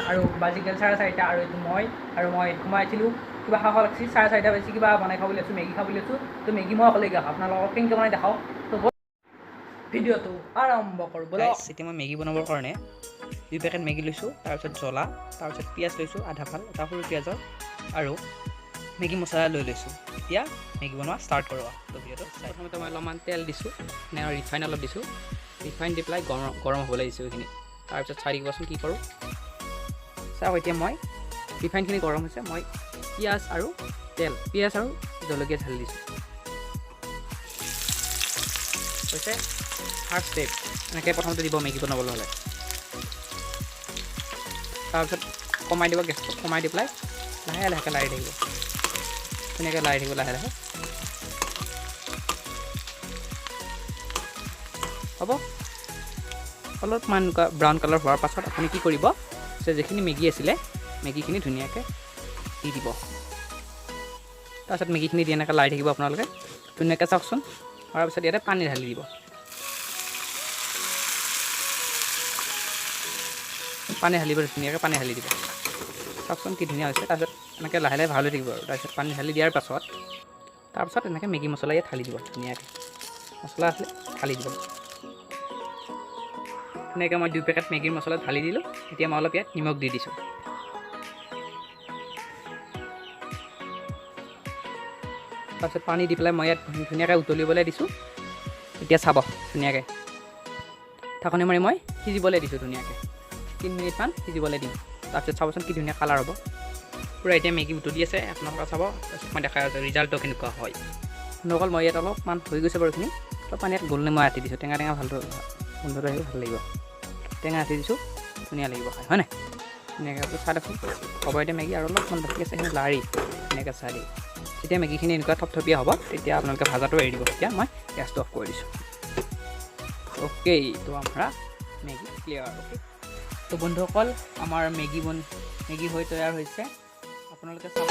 আৰু বাজিকেল 4:30 আৰু এইটো মই সোমাইছিলোঁ কিবা খাব লাগিছিল 4:30 বাজি কিবা বনাই খাব লৈছোঁ মেগী খাব লৈছোঁ তো মেগী মই অকলে খাওঁ আপোনালোকক কেনেকৈ বনাই দেখাওঁ তো ভিডিঅ'টো আৰম্ভ কৰোঁ ব'লক। এতিয়া মই মেগী বনাবৰ কাৰণে 2 পেকেট মেগী লৈছোঁ, তাৰপিছত জ্বলা, তাৰপিছত পিঁয়াজ লৈছোঁ আধা ফাল এটা সৰু পিঁয়াজৰ আৰু মেগী মছলা লৈ লৈছোঁ। এতিয়া মেগী বনোৱা ষ্টাৰ্ট কৰোঁ। তো ভিডিঅ'টো প্ৰথমতে মই অলপমান তেল দিছোঁ, ৰিফাইন অলপ দিছোঁ, ৰিফাইন দি পেলাই গৰম হ'বলৈ দিছোঁ এইখিনি। তাৰপিছত চাই দিবচোন কি কৰোঁ। চাওক এতিয়া মই ৰিফাইনখিনি গৰম হৈছে, মই পিঁয়াজ আৰু জলকীয়া ঢালি দিছোঁ। হৈছে ফাৰ্ষ্ট ষ্টেপ, এনেকৈ প্ৰথমতে দিব মেগী বনাবলৈ হ'লে। তাৰপিছত কমাই দিব গেছটো, কমাই দি পেলাই লাহে লাহেকৈ লাৰি থাকিব, ধুনীয়াকৈ লাৰি থাকিব লাহে লাহে। হ'ব অলপমান ব্ৰাউন কালাৰ হোৱাৰ পাছত আপুনি কি কৰিব যে যিখিনি মেগী আছিলে মেগীখিনি ধুনীয়াকৈ দি দিব। তাৰপিছত মেগীখিনি দি এনেকৈ লাৰি থাকিব আপোনালোকে ধুনীয়াকৈ। চাওকচোন হোৱাৰ পিছত ইয়াতে পানী ঢালি দিব, পানী ঢালিব ধুনীয়াকৈ, পানী ঢালি দিব। চাওকচোন কি ধুনীয়া হৈছে। তাৰপিছত এনেকৈ লাহে লাহে ভাল হৈ থাকিব আৰু তাৰপিছত পানী ঢালি দিয়াৰ পাছত তাৰপিছত এনেকৈ মেগী মছলা ইয়াত ঢালি দিব, ধুনীয়াকৈ মছলা আছিলে ঢালি দিব ধুনীয়াকৈ। মই 2 পেকেট মেগীৰ মছলা ঢালি দিলোঁ। এতিয়া মই অলপ ইয়াত নিমখ দি দিছোঁ। তাৰপিছত পানী দি পেলাই মই ইয়াত ধুনীয়াকৈ উতলিবলৈ দিছোঁ। এতিয়া চাব ধুনীয়াকৈ ঢাকনি মাৰি মই সিজিবলৈ দিছোঁ ধুনীয়াকৈ, 3 মিনিটমান সিজিবলৈ দিম। তাৰপিছত চাবচোন কি ধুনীয়া কালাৰ হ'ব পূৰা। এতিয়া মেগী উতলি আছে, আপোনালোকে চাব। তাৰপিছত মই দেখাই আছোঁ ৰিজাল্টটো কেনেকুৱা হয়। অকল মই ইয়াত অলপমান হৈ গৈছে বাৰু এইখিনি, অলপ পানী ইয়াত গোল নেমু আটি দিছোঁ, টেঙা টেঙা গোন্ধটো আহিব, ভাল লাগিব। টেঙা আটি দিছোঁ, ধুনীয়া লাগিব খাই, হয় নাই? ধুনীয়াকৈ চাই দেখোন হ'ব। এতিয়া মেগী আৰু অলপমান বাকী আছে, সেইখিনি লাৰি ধুনীয়াকৈ চাই দিম। যেতিয়া মেগীখিনি এনেকুৱা থপথপীয়া হ'ব তেতিয়া আপোনালোকে ভাজাটো এৰি দিব। তেতিয়া মই গেছটো অফ কৰি দিছোঁ। অ'কে, তো আমাৰ মেগী ক্লিয়াৰ। অ'কে, তো বন্ধুসকল আমাৰ মেগী হৈ তৈয়াৰ হৈছে, আপোনালোকে চাব।